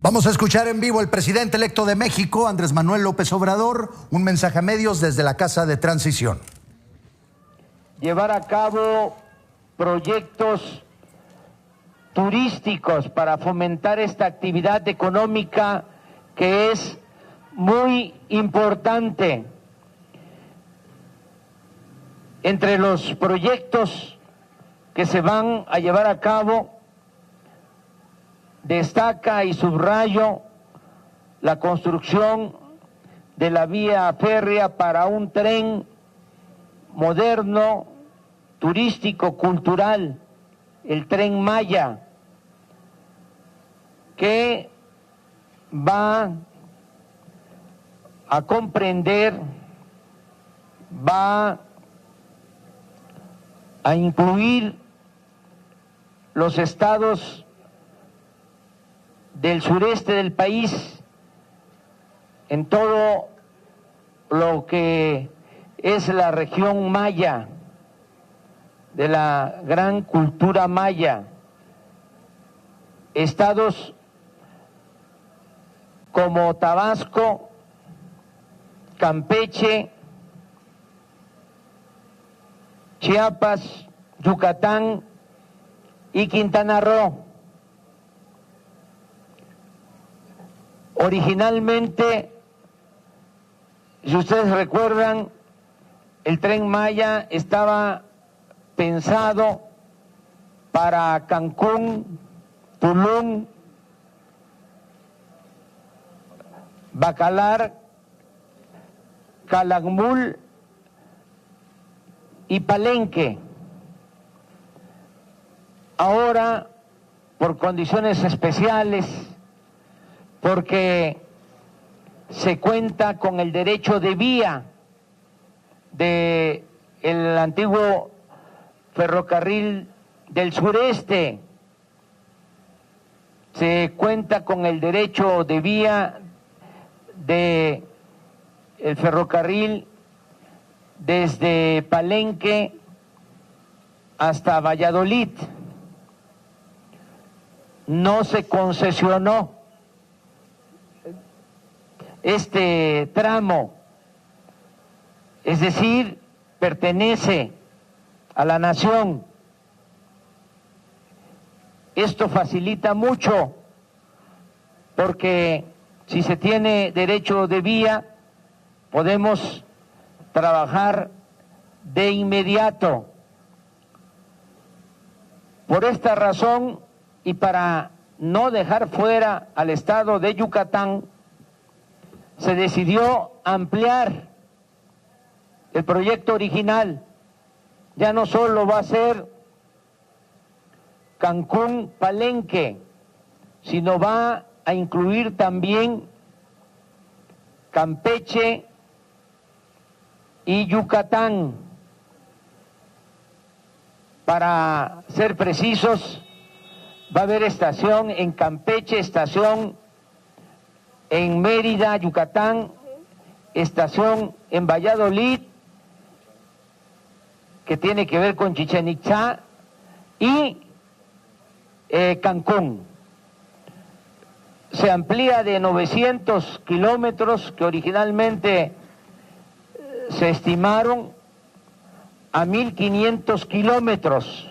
Vamos a escuchar en vivo el presidente electo de México, Andrés Manuel López Obrador, un mensaje a medios desde la Casa de Transición. Llevar a cabo proyectos turísticos para fomentar esta actividad económica que es muy importante. Entre los proyectos que se van a llevar a cabo, destaca y subrayo la construcción de la vía férrea para un tren moderno, turístico, cultural, el Tren Maya, que va a comprender, va a incluir los estados del sureste del país, en todo lo que es la región maya, de la gran cultura maya, estados como Tabasco, Campeche, Chiapas, Yucatán y Quintana Roo. Originalmente, si ustedes recuerdan, el Tren Maya estaba pensado para Cancún, Tulum, Bacalar, Calakmul y Palenque. Ahora, por condiciones especiales, porque se cuenta con el derecho de vía del antiguo ferrocarril del sureste, se cuenta con el derecho de vía del ferrocarril desde Palenque hasta Valladolid. No se concesionó este tramo, es decir, pertenece a la nación. Esto facilita mucho, porque si se tiene derecho de vía, podemos trabajar de inmediato. Por esta razón, y para no dejar fuera al estado de Yucatán, se decidió ampliar el proyecto original. Ya no solo va a ser Cancún-Palenque, sino va a incluir también Campeche y Yucatán. Para ser precisos, va a haber estación en Campeche, estación en Mérida, Yucatán, estación en Valladolid, que tiene que ver con Chichén Itzá, y Cancún. Se amplía de 900 kilómetros, que originalmente se estimaron, a 1.500 kilómetros.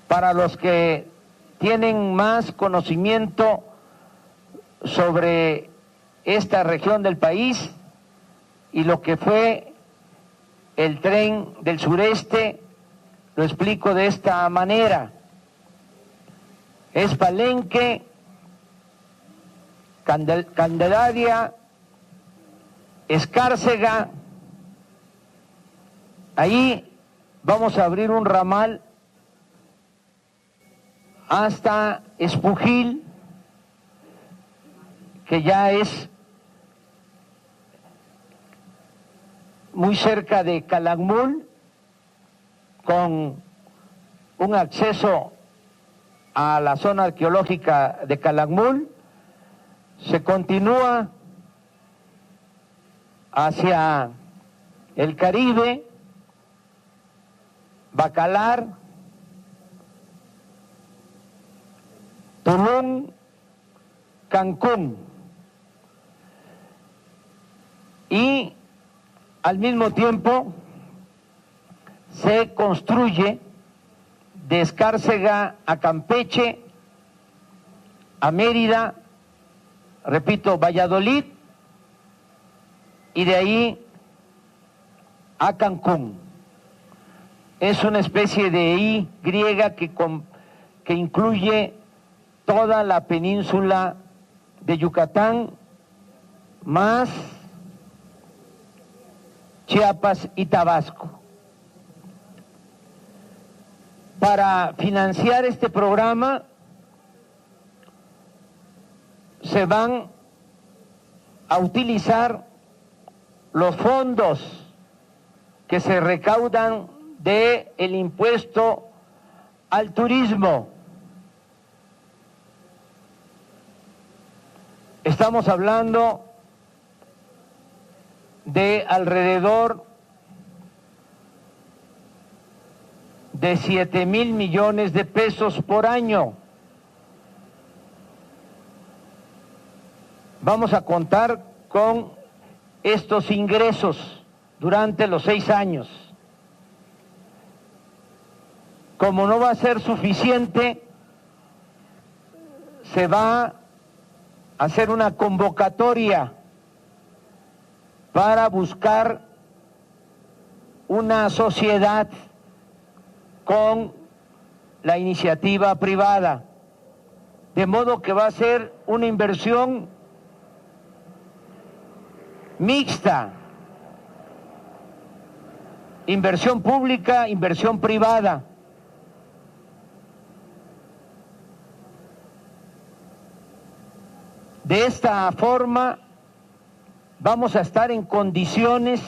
Para los que tienen más conocimiento sobre esta región del país y lo que fue el tren del sureste, lo explico de esta manera. Es Palenque, Candelaria, Escárcega. Ahí vamos a abrir un ramal hasta Espujil, que ya es muy cerca de Calakmul, con un acceso a la zona arqueológica de Calakmul. Se continúa hacia el Caribe, Bacalar, Tulum, Cancún, y al mismo tiempo se construye de Escárcega a Campeche, a Mérida, repito, Valladolid, y de ahí a Cancún. Es una especie de Y que incluye toda la península de Yucatán, más Chiapas y Tabasco. Para financiar este programa se van a utilizar los fondos que se recaudan del impuesto al turismo. Estamos hablando de alrededor de 7,000 millones de pesos por año. Vamos a contar con estos ingresos durante los 6 años. Como no va a ser suficiente, se va a hacer una convocatoria para buscar una sociedad con la iniciativa privada, de modo que va a ser una inversión mixta, inversión pública, inversión privada. De esta forma vamos a estar en condiciones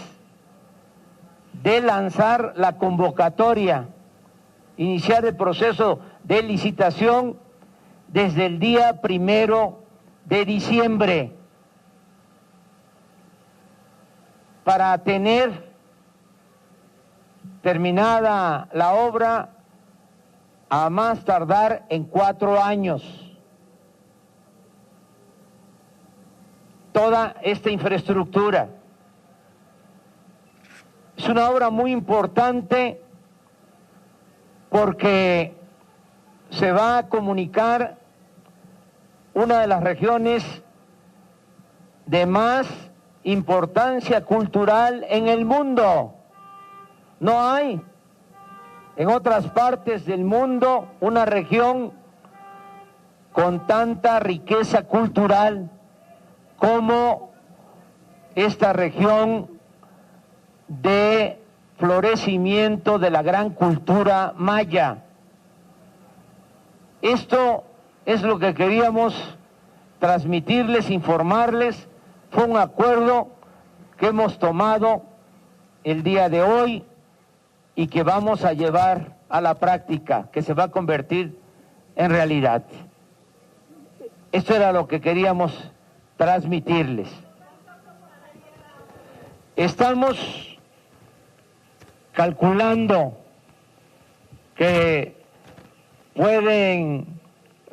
de lanzar la convocatoria, iniciar el proceso de licitación desde el día 1 de diciembre para tener terminada la obra a más tardar en 4 años. Toda esta infraestructura es una obra muy importante porque se va a comunicar una de las regiones de más importancia cultural en el mundo. No hay en otras partes del mundo una región con tanta riqueza cultural como esta región de florecimiento de la gran cultura maya. Esto es lo que queríamos transmitirles, informarles. Fue un acuerdo que hemos tomado el día de hoy y que vamos a llevar a la práctica, que se va a convertir en realidad. Esto era lo que queríamos transmitirles. Estamos calculando que pueden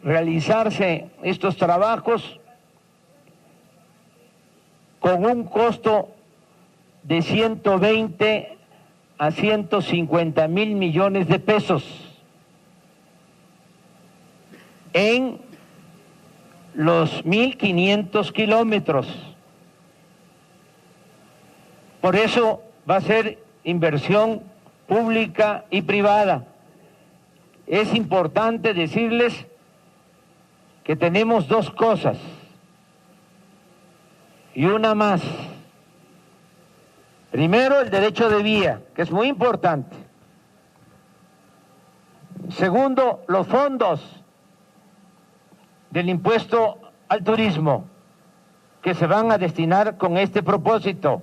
realizarse estos trabajos con un costo de 120 a 150 mil millones de pesos en los 1,500 kilómetros. Por eso va a ser inversión pública y privada. Es importante decirles que tenemos 2 cosas y una más. Primero, el derecho de vía, que es muy importante. Segundo, los fondos del impuesto al turismo que se van a destinar con este propósito.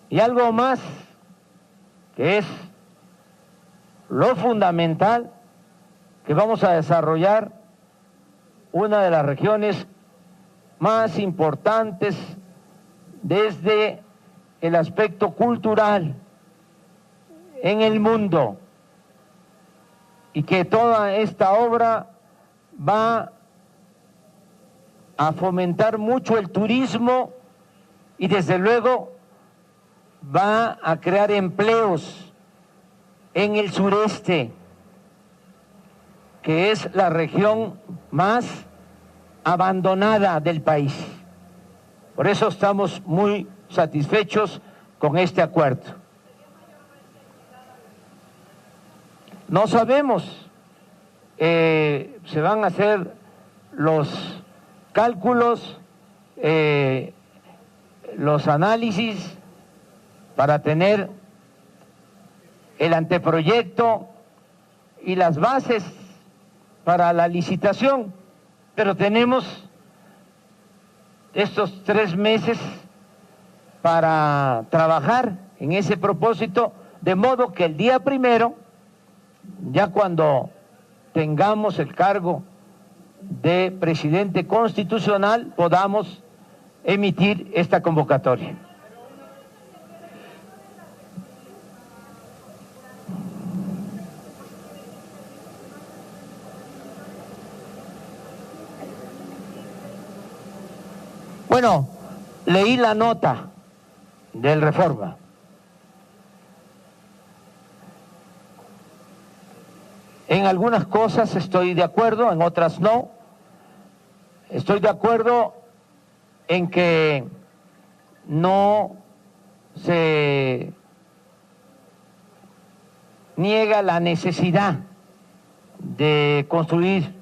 Y algo más, que es lo fundamental, que vamos a desarrollar una de las regiones más importantes desde el aspecto cultural en el mundo, y que toda esta obra va a fomentar mucho el turismo y desde luego va a crear empleos en el sureste, que es la región más abandonada del país. Por eso estamos muy satisfechos con este acuerdo. No sabemos, se van a hacer los cálculos, los análisis para tener el anteproyecto y las bases para la licitación, pero tenemos estos 3 meses para trabajar en ese propósito, de modo que el día 1, ya cuando tengamos el cargo de presidente constitucional, podamos emitir esta convocatoria. Bueno, leí la nota del Reforma. En algunas cosas estoy de acuerdo, en otras no. Estoy de acuerdo en que no se niega la necesidad de construir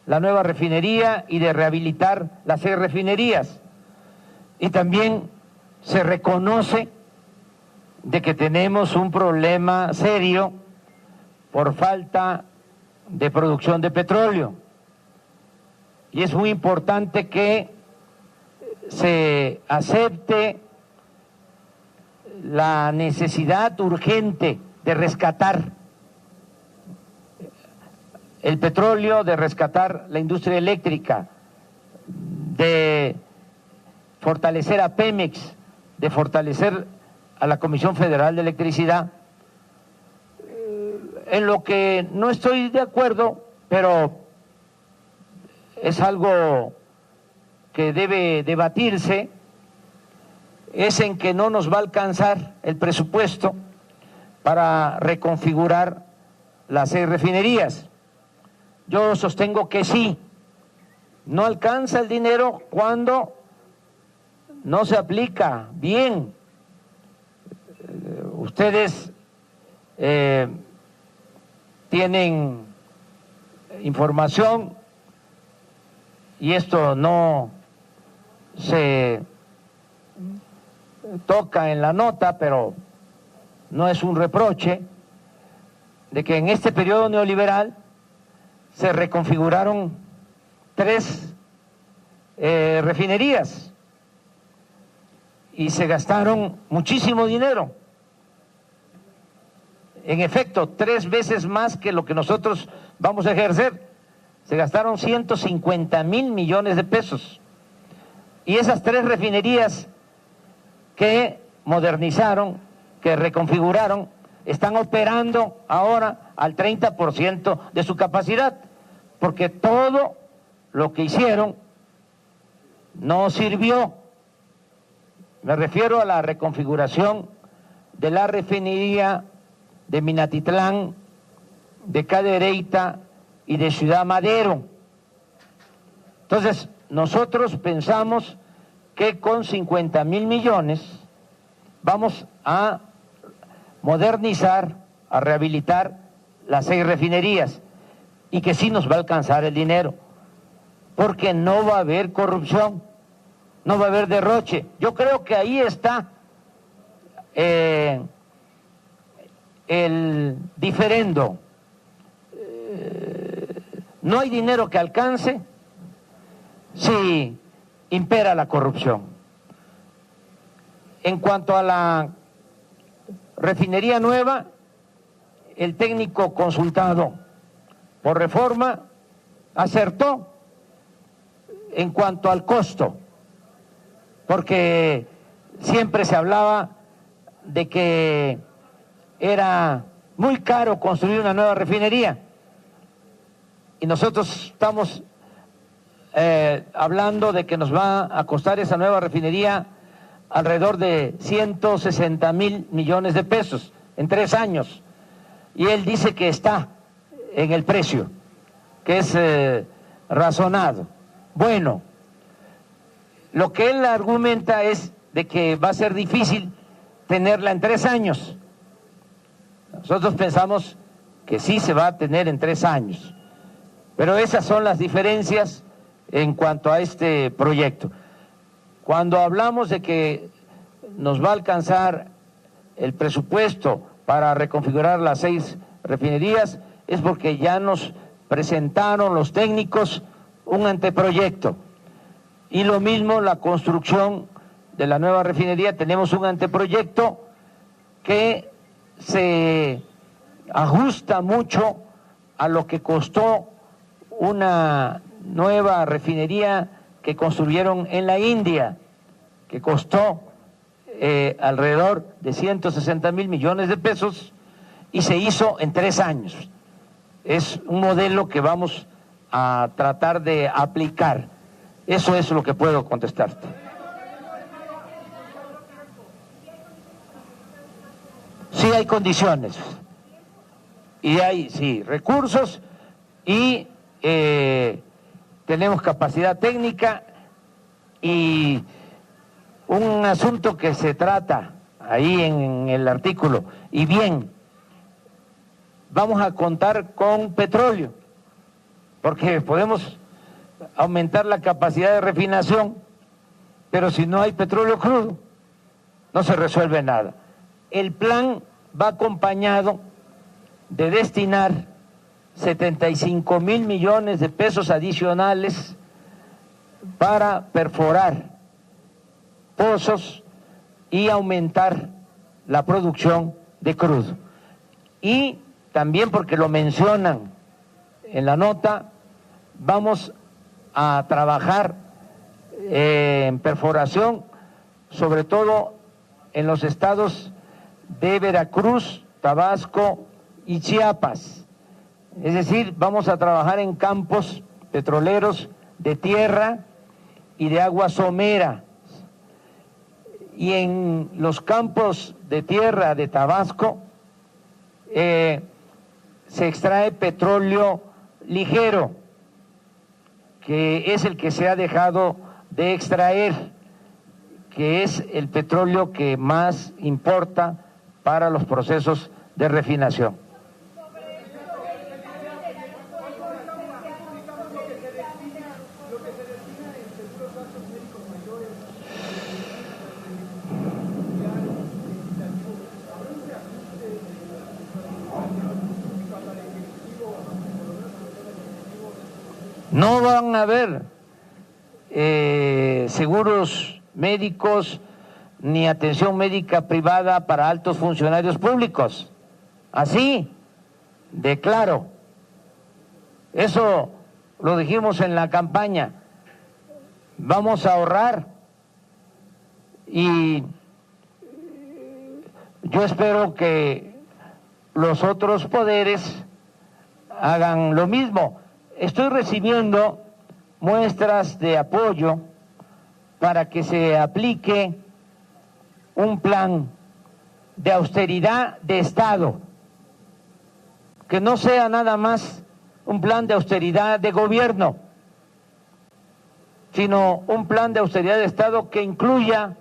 la nueva refinería y de rehabilitar las 6 refinerías. Y también se reconoce de que tenemos un problema serio por falta de producción de petróleo. Y es muy importante que se acepte la necesidad urgente de rescatar el petróleo, de rescatar la industria eléctrica, de fortalecer a Pemex, de fortalecer a la Comisión Federal de Electricidad. En lo que no estoy de acuerdo, pero es algo que debe debatirse, es en que no nos va a alcanzar el presupuesto para reconfigurar las 6 refinerías. Yo sostengo que sí, no alcanza el dinero cuando no se aplica bien. Ustedes tienen información y esto no se toca en la nota, pero no es un reproche, de que en este periodo neoliberal se reconfiguraron 3 refinerías y se gastaron muchísimo dinero. En efecto, 3 veces más que lo que nosotros vamos a ejercer. Se gastaron 150,000 millones de pesos. Y esas 3 refinerías que modernizaron, que reconfiguraron, están operando ahora al 30% de su capacidad, porque todo lo que hicieron no sirvió. Me refiero a la reconfiguración de la refinería de Minatitlán, de Cadereyta y de Ciudad Madero. Entonces, nosotros pensamos que con 50,000 millones vamos a modernizar, a rehabilitar las 6 refinerías y que sí nos va a alcanzar el dinero, porque no va a haber corrupción, no va a haber derroche. Yo creo que ahí está el diferendo. No hay dinero que alcance si impera la corrupción. En cuanto a la refinería nueva, el técnico consultado por Reforma acertó en cuanto al costo, porque siempre se hablaba de que era muy caro construir una nueva refinería. y nosotros estamos hablando de que nos va a costar esa nueva refinería alrededor de 160,000 millones de pesos en 3 años. Y él dice que está en el precio, que es razonado. Bueno, lo que él argumenta es de que va a ser difícil tenerla en 3 años. Nosotros pensamos que sí se va a tener en 3 años, pero esas son las diferencias en cuanto a este proyecto. Cuando hablamos de que nos va a alcanzar el presupuesto para reconfigurar las 6 refinerías, es porque ya nos presentaron los técnicos un anteproyecto. Y lo mismo la construcción de la nueva refinería, tenemos un anteproyecto que se ajusta mucho a lo que costó una nueva refinería que construyeron en la India, que costó alrededor de 160,000 millones de pesos y se hizo en 3 años. Es un modelo que vamos a tratar de aplicar. Eso es lo que puedo contestarte. Sí hay condiciones y hay, sí, recursos y tenemos capacidad técnica y un asunto que se trata ahí en el artículo, y bien, vamos a contar con petróleo, porque podemos aumentar la capacidad de refinación, pero si no hay petróleo crudo, no se resuelve nada. El plan va acompañado de destinar 75,000 millones de pesos adicionales para perforar pozos y aumentar la producción de crudo. Y también, porque lo mencionan en la nota, vamos a trabajar en perforación, sobre todo en los estados de Veracruz, Tabasco y Chiapas. Es decir, vamos a trabajar en campos petroleros de tierra y de agua somera. Y en los campos de tierra de Tabasco se extrae petróleo ligero, que es el que se ha dejado de extraer, que es el petróleo que más importa para los procesos de refinación. No van a haber seguros médicos ni atención médica privada para altos funcionarios públicos. Así de claro. Eso lo dijimos en la campaña. Vamos a ahorrar y yo espero que los otros poderes hagan lo mismo. Estoy recibiendo muestras de apoyo para que se aplique un plan de austeridad de Estado, que no sea nada más un plan de austeridad de gobierno, sino un plan de austeridad de Estado que incluya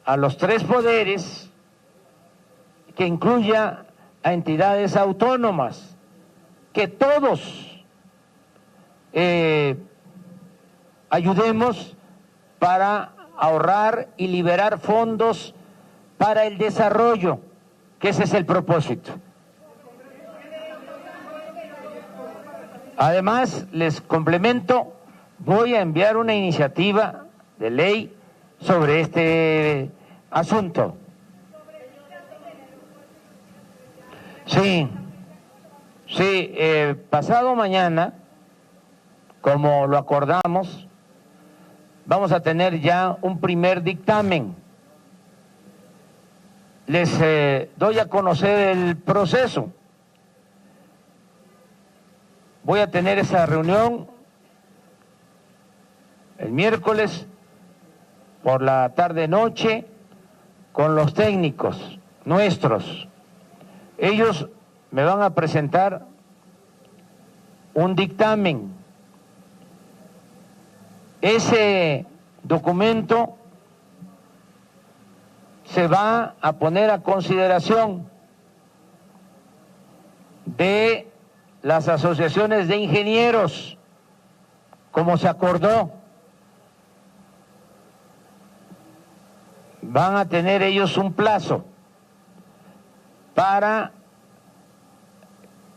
a los 3 poderes, que incluya a entidades autónomas, que todos ayudemos para ahorrar y liberar fondos para el desarrollo, que ese es el propósito. Además, les complemento, voy a enviar una iniciativa de ley sobre este asunto. Sí, pasado mañana, como lo acordamos, vamos a tener ya un primer dictamen. Les doy a conocer el proceso. voy a tener esa reunión el miércoles por la tarde-noche con los técnicos nuestros. Ellos me van a presentar un dictamen. Ese documento se va a poner a consideración de las asociaciones de ingenieros, como se acordó. Van a tener ellos un plazo para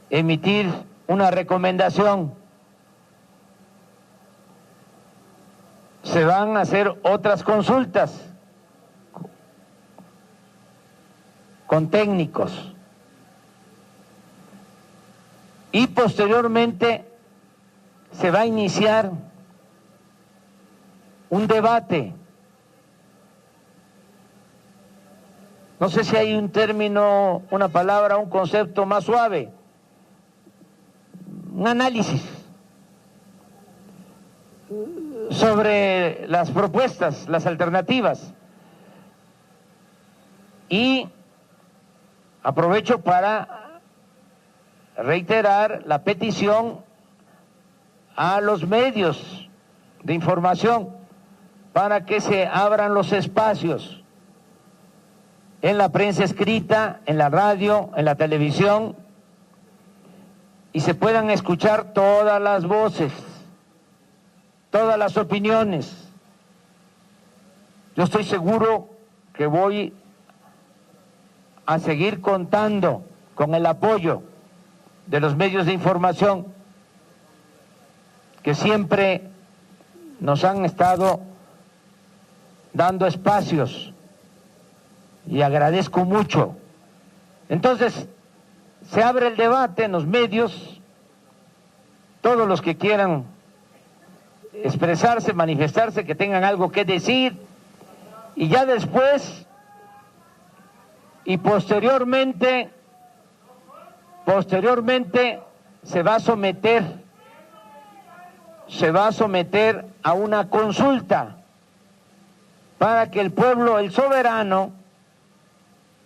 emitir una recomendación. Se van a hacer otras consultas con técnicos y posteriormente se va a iniciar un debate. No sé si hay un término, una palabra, un concepto más suave. Un análisis sobre las propuestas, las alternativas. Y aprovecho para reiterar la petición a los medios de información para que se abran los espacios en la prensa escrita, en la radio, en la televisión, y se puedan escuchar todas las voces, todas las opiniones. Yo estoy seguro que voy a seguir contando con el apoyo de los medios de información que siempre nos han estado dando espacios, y agradezco mucho. Entonces, se abre el debate en los medios, todos los que quieran expresarse, manifestarse, que tengan algo que decir, y ya después y posteriormente se va a someter a una consulta para que el pueblo, el soberano,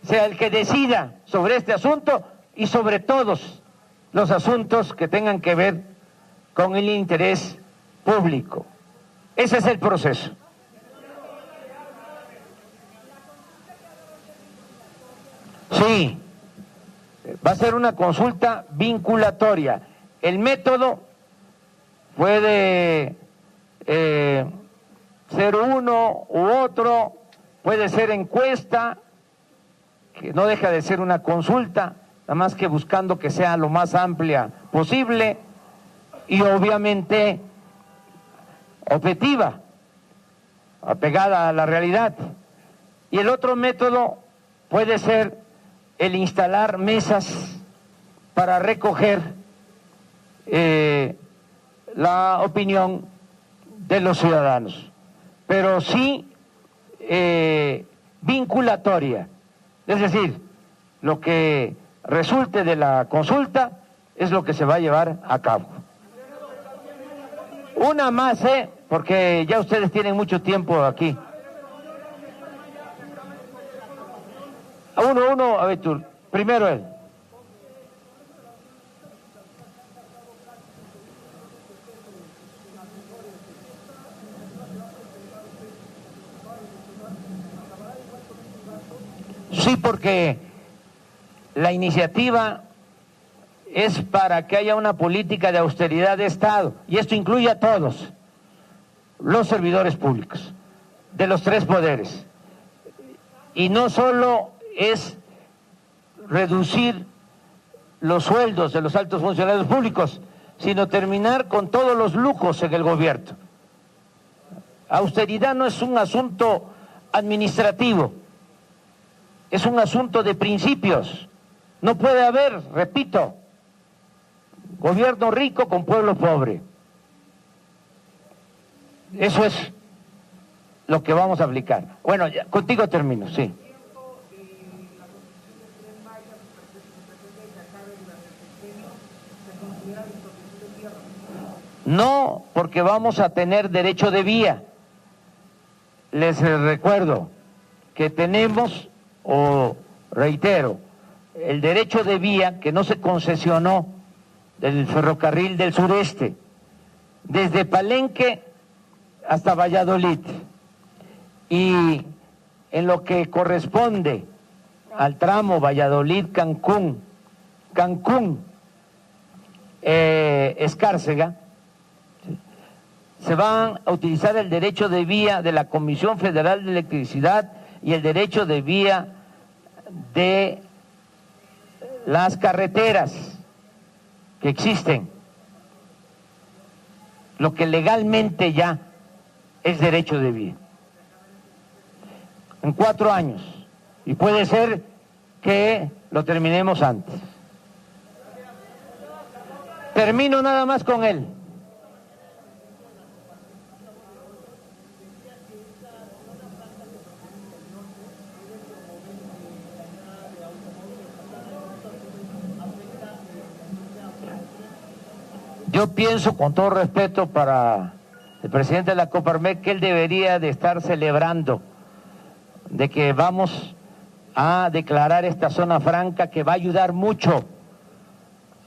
sea el que decida sobre este asunto y sobre todos los asuntos que tengan que ver con el interés público. Ese es el proceso. Sí, va a ser una consulta vinculatoria. El método puede ser uno u otro, puede ser encuesta, que no deja de ser una consulta, nada más que buscando que sea lo más amplia posible y obviamente objetiva, apegada a la realidad. Y el otro método puede ser el instalar mesas para recoger la opinión de los ciudadanos, pero sí vinculatoria. Es decir, lo que resulte de la consulta es lo que se va a llevar a cabo. Una más, porque ya ustedes tienen mucho tiempo aquí. Uno, a ver tú, primero él. Sí, porque la iniciativa es para que haya una política de austeridad de Estado, y esto incluye a todos los servidores públicos, de los tres poderes. Y no solo es reducir los sueldos de los altos funcionarios públicos, sino terminar con todos los lujos en el gobierno. Austeridad no es un asunto administrativo, es un asunto de principios. No puede haber, repito, gobierno rico con pueblo pobre. Eso es lo que vamos a aplicar. Bueno, ya, contigo termino, sí. No, porque vamos a tener derecho de vía. Les recuerdo que tenemos, o reitero, el derecho de vía que no se concesionó del ferrocarril del sureste, desde Palenque hasta Valladolid. Y en lo que corresponde al tramo Valladolid-Cancún, Escárcega, se van a utilizar el derecho de vía de la Comisión Federal de Electricidad y el derecho de vía de las carreteras que existen, lo que legalmente ya es derecho de vía. En 4 años, y puede ser que lo terminemos antes. Termino nada más con él. Yo pienso, con todo respeto para el presidente de la Coparmex, que él debería de estar celebrando de que vamos a declarar esta zona franca, que va a ayudar mucho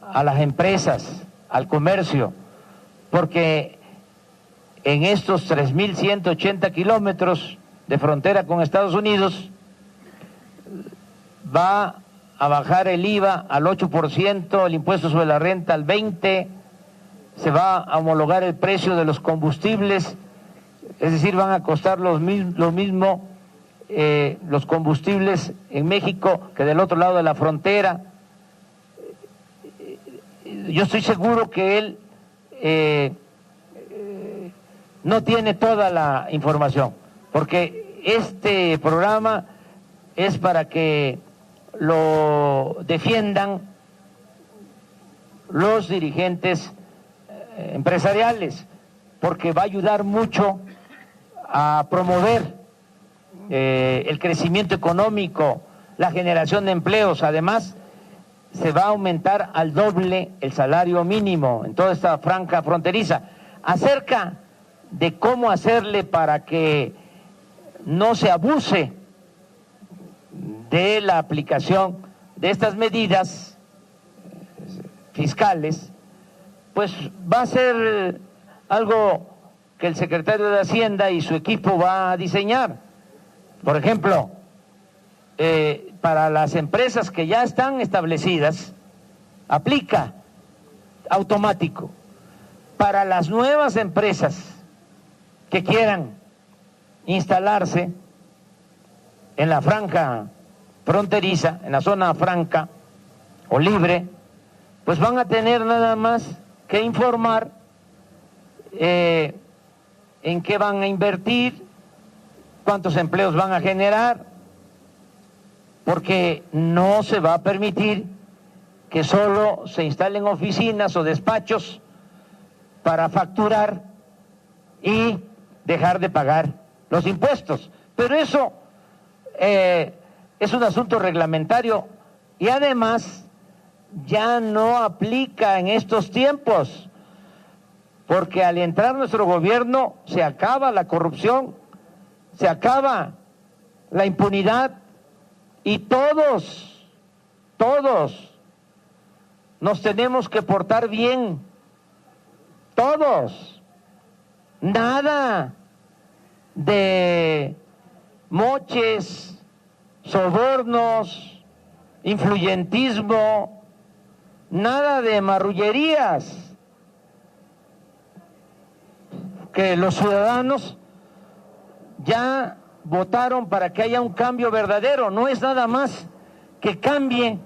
a las empresas, al comercio, porque en estos 3.180 kilómetros de frontera con Estados Unidos va a bajar el IVA al 8%, el impuesto sobre la renta al 20%, se va a homologar el precio de los combustibles, es decir, van a costar lo mismo los combustibles en México que del otro lado de la frontera. Yo estoy seguro que él no tiene toda la información, porque este programa es para que lo defiendan los dirigentes empresariales, porque va a ayudar mucho a promover el crecimiento económico, la generación de empleos. Además, se va a aumentar al doble el salario mínimo en toda esta franja fronteriza. Acerca de cómo hacerle para que no se abuse de la aplicación de estas medidas fiscales, pues va a ser algo que el secretario de Hacienda y su equipo va a diseñar. Por ejemplo, para las empresas que ya están establecidas, aplica automático. Para las nuevas empresas que quieran instalarse en la franja fronteriza, en la zona franca o libre, pues van a tener nada más que informar en qué van a invertir, cuántos empleos van a generar, porque no se va a permitir que solo se instalen oficinas o despachos para facturar y dejar de pagar los impuestos. Pero eso es un asunto reglamentario y además ya no aplica en estos tiempos, porque al entrar nuestro gobierno se acaba la corrupción, se acaba la impunidad y todos nos tenemos que portar bien, todos, nada de moches, sobornos, influyentismo, nada de marrullerías, que los ciudadanos ya votaron para que haya un cambio verdadero. No es nada más que cambie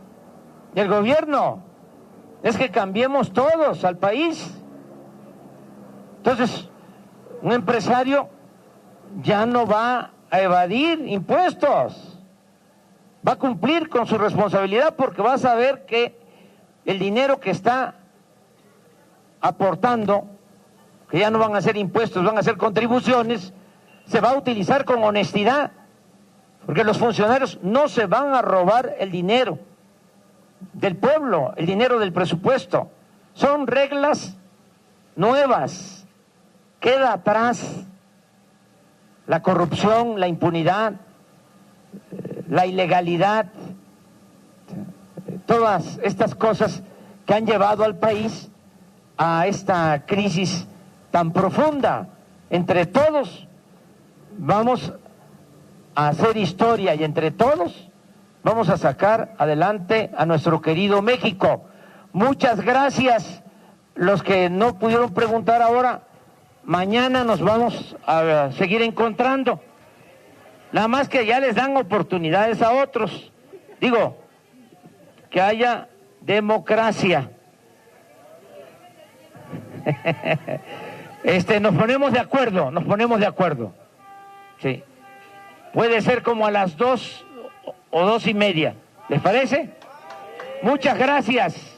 el gobierno, es que cambiemos todos al país. Entonces, un empresario ya no va a evadir impuestos, va a cumplir con su responsabilidad, porque va a saber que el dinero que está aportando, que ya no van a ser impuestos, van a ser contribuciones, se va a utilizar con honestidad, porque los funcionarios no se van a robar el dinero del pueblo, el dinero del presupuesto, Son reglas nuevas. Queda atrás la corrupción, la impunidad, la ilegalidad, todas estas cosas que han llevado al país a esta crisis tan profunda. Entre todos vamos a hacer historia y entre todos vamos a sacar adelante a nuestro querido México. Muchas gracias. Los que no pudieron preguntar ahora, mañana nos vamos a seguir encontrando. Nada más que ya les dan oportunidades a otros. Digo, que haya democracia. Nos ponemos de acuerdo. Sí. Puede ser como a las 2 o 2:30. ¿Les parece? Muchas gracias.